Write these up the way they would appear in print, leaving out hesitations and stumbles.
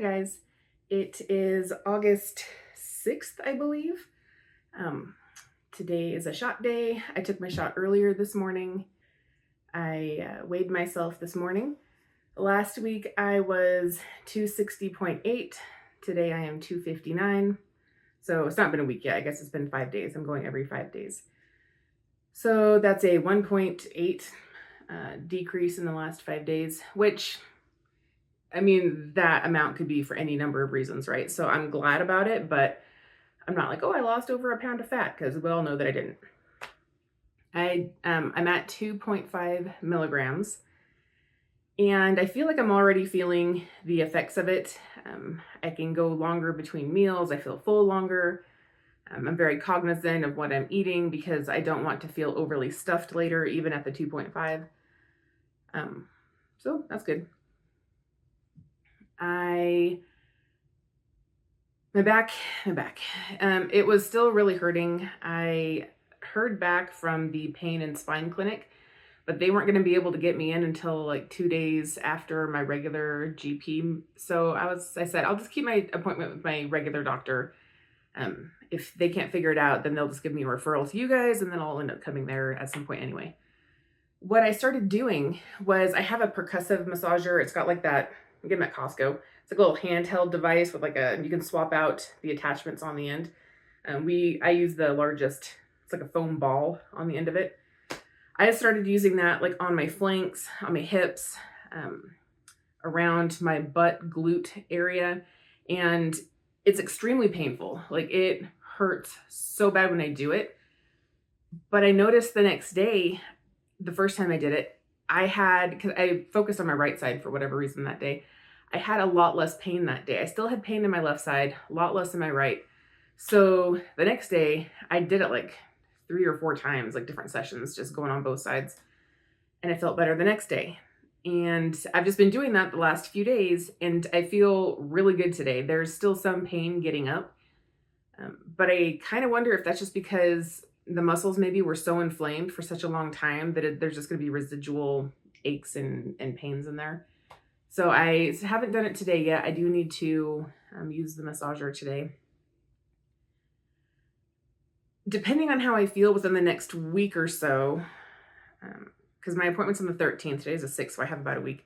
guys. It is August 6th, I believe. Um, Today is a shot day. I took my shot earlier this morning. I weighed myself this morning. Last week I was 260.8. Today I am 259. So it's not been a week yet. I guess it's been 5 days. I'm going every 5 days. So that's a 1.8 decrease in the last 5 days, which that amount could be for any number of reasons, right? So I'm glad about it, but I'm not like, oh, I lost over a pound of fat, because we all know that I didn't. I'm at 2.5 milligrams, and I feel like I'm already feeling the effects of it. I can go longer between meals. I feel full longer. I'm very cognizant of what I'm eating because I don't want to feel overly stuffed later, even at the 2.5. So that's good. My back. It was still really hurting. I heard back from the pain and spine clinic, but they weren't going to be able to get me in until like 2 days after my regular GP. So I said, I'll just keep my appointment with my regular doctor. If they can't figure it out, then they'll just give me a referral to you guys, and then I'll end up coming there at some point anyway. What I started doing was I have a percussive massager. It's got like that, you get them at Costco. It's like a little handheld device with you can swap out the attachments on the end. I use the largest, it's like a foam ball on the end of it. I started using that like on my flanks, on my hips, around my butt glute area. And it's extremely painful. Like it hurts so bad when I do it. But I noticed the next day, the first time I did it, because I focused on my right side for whatever reason that day, I had a lot less pain that day. I still had pain in my left side, a lot less in my right. So the next day, I did it like 3 or 4 times, like different sessions, just going on both sides. And I felt better the next day. And I've just been doing that the last few days, and I feel really good today. There's still some pain getting up, but I kind of wonder if that's just because the muscles maybe were so inflamed for such a long time that there's just going to be residual aches and pains in there. So I haven't done it today yet. I do need to use the massager today. Depending on how I feel within the next week or so, because my appointment's on the 13th. Today's the 6th, so I have about a week.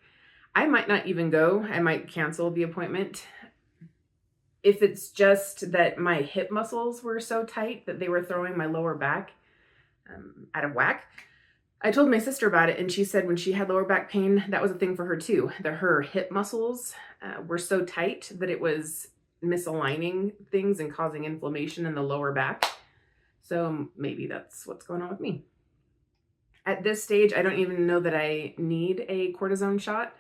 I might not even go. I might cancel the appointment. If it's just that my hip muscles were so tight that they were throwing my lower back out of whack. I told my sister about it, and she said when she had lower back pain, that was a thing for her too. That her hip muscles were so tight that it was misaligning things and causing inflammation in the lower back. So maybe that's what's going on with me. At this stage, I don't even know that I need a cortisone shot.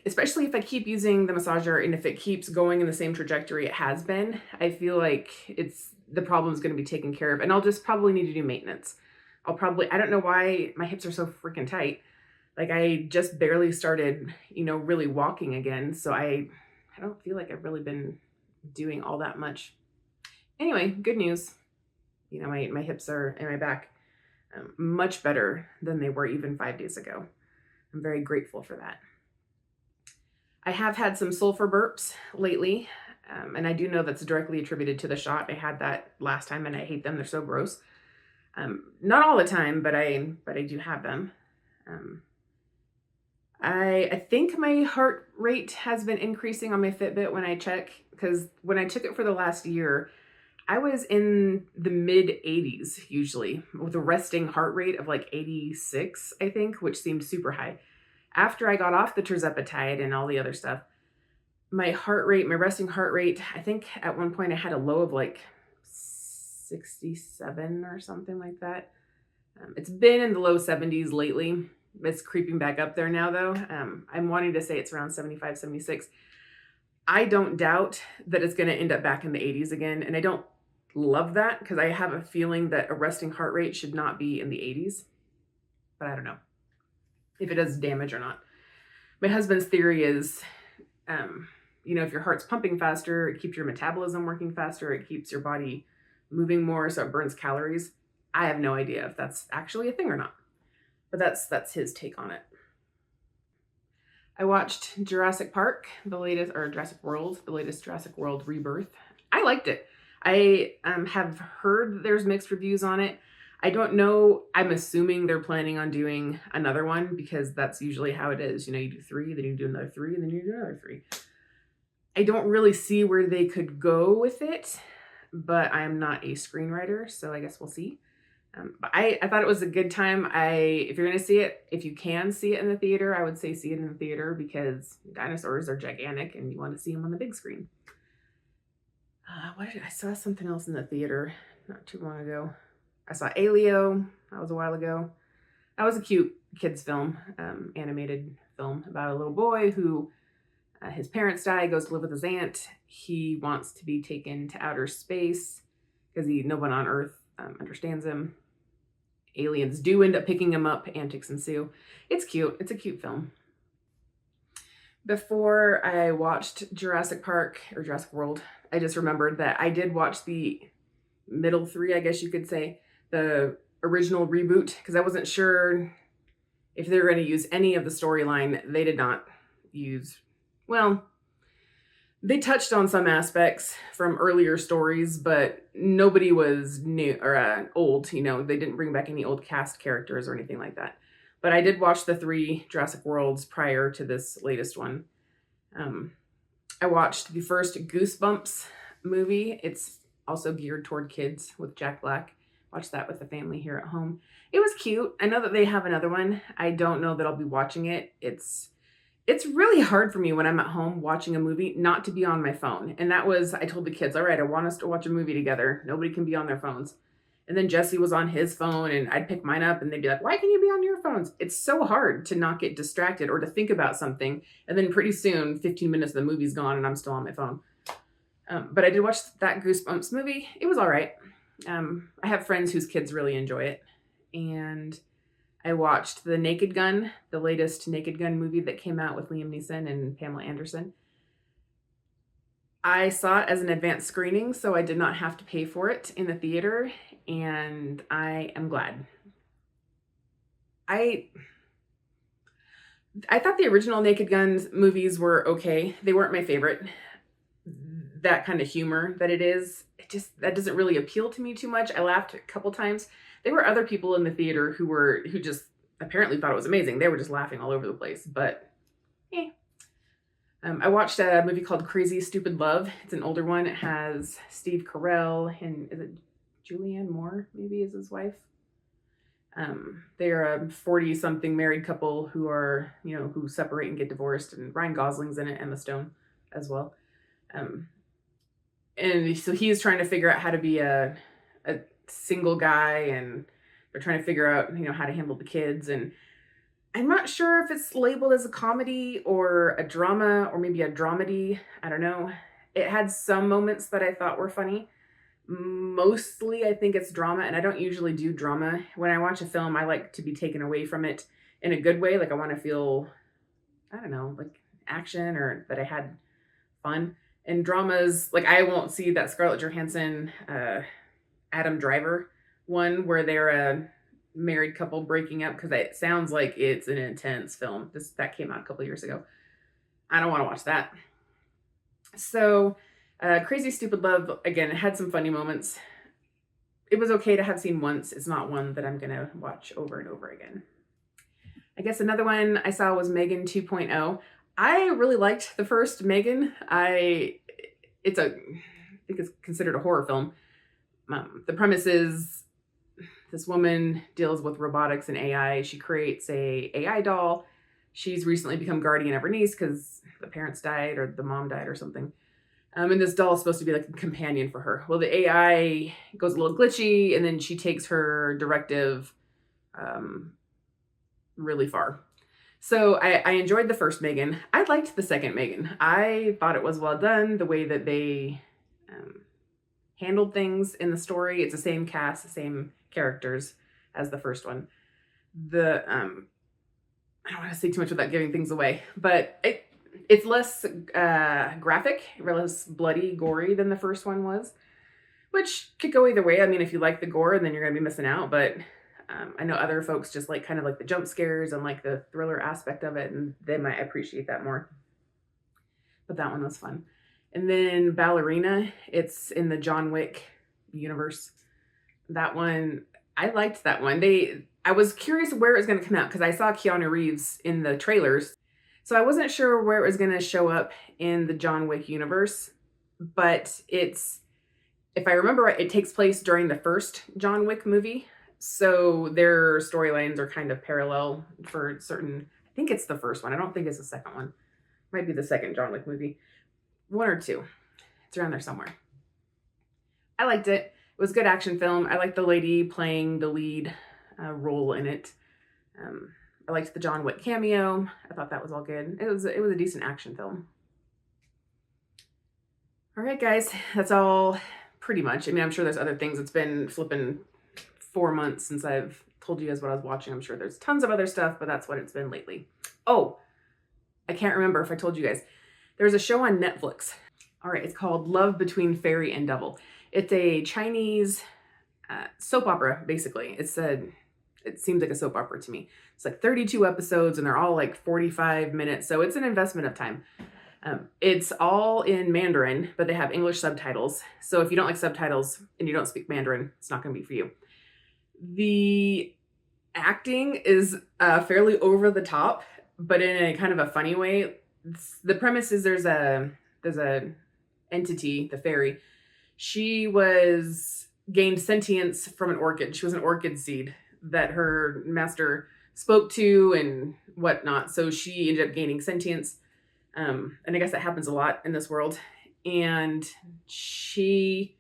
Especially if I keep using the massager and if it keeps going in the same trajectory it has been, I feel like the problem is going to be taken care of, and I'll just probably need to do maintenance. I don't know why my hips are so freaking tight. Like I just barely started, really walking again. So I don't feel like I've really been doing all that much. Anyway, good news. My hips are and my back much better than they were even 5 days ago. I'm very grateful for that. I have had some sulfur burps lately, and I do know that's directly attributed to the shot. I had that last time, and I hate them. They're so gross. Not all the time, but I do have them. I think my heart rate has been increasing on my Fitbit when I check, because when I took it for the last year, I was in the mid 80s usually, with a resting heart rate of like 86, I think, which seemed super high. After I got off the Tirzepatide and all the other stuff, my resting heart rate, I think at one point I had a low of like 67 or something like that. It's been in the low 70s lately. It's creeping back up there now though. I'm wanting to say it's around 75, 76. I don't doubt that it's going to end up back in the 80s again. And I don't love that, because I have a feeling that a resting heart rate should not be in the 80s. But I don't know if it does damage or not. My husband's theory is, if your heart's pumping faster, it keeps your metabolism working faster. It keeps your body moving more, so it burns calories. I have no idea if that's actually a thing or not, but that's his take on it. I watched Jurassic Park, the latest, or Jurassic World, the latest Jurassic World Rebirth. I liked it. I have heard there's mixed reviews on it. I don't know. I'm assuming they're planning on doing another one because that's usually how it is. You know, you do three, then you do another three, and then you do another three. I don't really see where they could go with it, but I'm not a screenwriter, so I guess we'll see. But I thought it was a good time. If you're going to see it, if you can see it in the theater, I would say see it in the theater because dinosaurs are gigantic and you want to see them on the big screen. I saw something else in the theater not too long ago. I saw Alio. That was a while ago. That was a cute kids film, animated film about a little boy who his parents die, goes to live with his aunt. He wants to be taken to outer space because no one on Earth understands him. Aliens do end up picking him up. Antics ensue. It's cute. It's a cute film. Before I watched Jurassic Park or Jurassic World, I just remembered that I did watch the middle three, I guess you could say, the original reboot, because I wasn't sure if they were going to use any of the storyline. They did not use, well, they touched on some aspects from earlier stories, but nobody was new or old. You know, they didn't bring back any old cast characters or anything like that. But I did watch the 3 Jurassic Worlds prior to this latest one. I watched the first Goosebumps movie. It's also geared toward kids with Jack Black. Watched that with the family here at home. It was cute. I know that they have another one. I don't know that I'll be watching it. It's really hard for me when I'm at home watching a movie not to be on my phone. And I told the kids, all right, I want us to watch a movie together. Nobody can be on their phones. And then Jesse was on his phone and I'd pick mine up and they'd be like, why can you be on your phones? It's so hard to not get distracted or to think about something. And then pretty soon, 15 minutes of the movie's gone and I'm still on my phone. But I did watch that Goosebumps movie. It was all right. I have friends whose kids really enjoy it. And I watched The Naked Gun, the latest Naked Gun movie that came out with Liam Neeson and Pamela Anderson. I saw it as an advanced screening, so I did not have to pay for it in the theater, and I am glad. I thought the original Naked Gun movies were okay. They weren't my favorite. That kind of humor that it is, that doesn't really appeal to me too much. I laughed a couple times. There were other people in the theater who just apparently thought it was amazing. They were just laughing all over the place, but I watched a movie called Crazy Stupid Love. It's an older one. It has Steve Carell and is it Julianne Moore maybe is his wife. They are a 40-something married couple who separate and get divorced, and Ryan Gosling's in it, Emma Stone as well. And so he is trying to figure out how to be a single guy, and they're trying to figure out, how to handle the kids. And I'm not sure if it's labeled as a comedy or a drama or maybe a dramedy. I don't know. It had some moments that I thought were funny. Mostly, I think it's drama, and I don't usually do drama. When I watch a film, I like to be taken away from it in a good way. Like I want to feel, I don't know, like action or that I had fun. And dramas, like I won't see that Scarlett Johansson, Adam Driver one where they're a married couple breaking up because it sounds like it's an intense film. That came out a couple years ago. I don't want to watch that. So Crazy Stupid Love, again, it had some funny moments. It was okay to have seen once. It's not one that I'm going to watch over and over again. I guess another one I saw was Megan 2.0. I really liked the first Megan. I think it's considered a horror film. The premise is this woman deals with robotics and AI. She creates a AI doll. She's recently become guardian of her niece because the parents died or the mom died or something. And this doll is supposed to be like a companion for her. Well, the AI goes a little glitchy, and then she takes her directive really far. So I enjoyed the first Megan. I liked the second Megan. I thought it was well done. The way that they handled things in the story. It's the same cast, the same characters as the first one. I don't want to say too much without giving things away, but it's less graphic, less bloody, gory than the first one was, which could go either way. I mean, if you like the gore, then you're going to be missing out, but I know other folks just like kind of like the jump scares and like the thriller aspect of it, and they might appreciate that more. But that one was fun. And then Ballerina, it's in the John Wick universe. That one, I liked that one. I was curious where it was going to come out because I saw Keanu Reeves in the trailers. So I wasn't sure where it was going to show up in the John Wick universe, but if I remember right, it takes place during the first John Wick movie. So their storylines are kind of parallel for certain. I think it's the first one. I don't think it's the second one. Might be the second John Wick movie. One or two. It's around there somewhere. I liked it. It was a good action film. I liked the lady playing the lead role in it. I liked the John Wick cameo. I thought that was all good. It was a decent action film. All right, guys. That's all pretty much. I mean, I'm sure there's other things. It's been flipping 4 months since I've told you guys what I was watching. I'm sure there's tons of other stuff, but that's what it's been lately. Oh, I can't remember if I told you guys. There's a show on Netflix. All right, it's called Love Between Fairy and Devil. It's a Chinese soap opera, basically. It seems like a soap opera to me. It's like 32 episodes, and they're all like 45 minutes, so it's an investment of time. It's all in Mandarin, but they have English subtitles. So if you don't like subtitles and you don't speak Mandarin, it's not going to be for you. The acting is fairly over the top, but in a kind of a funny way. The premise is there's a entity, the fairy. She gained sentience from an orchid. She was an orchid seed that her master spoke to and whatnot. So she ended up gaining sentience. And I guess that happens a lot in this world. And she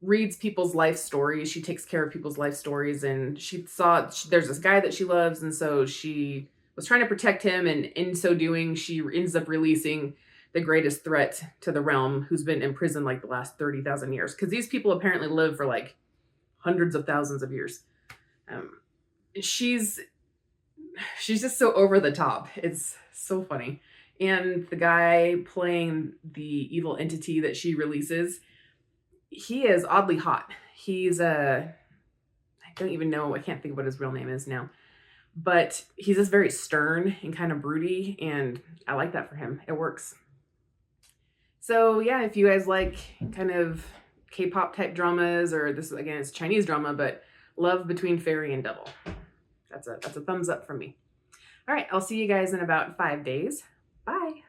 reads people's life stories. She takes care of people's life stories. And she saw there's this guy that she loves. And so she was trying to protect him. And in so doing, she ends up releasing the greatest threat to the realm, who's been imprisoned like the last 30,000 years. Because these people apparently live for like hundreds of thousands of years. She's just so over the top. It's so funny. And the guy playing the evil entity that she releases, he is oddly hot. I don't even know, I can't think of what his real name is now. But he's just very stern and kind of broody, and I like that for him. It works. So yeah, if you guys like kind of K-pop type dramas, or this again, it's Chinese drama, but Love Between Fairy and Devil. That's a thumbs up from me. All right, I'll see you guys in about 5 days. Bye.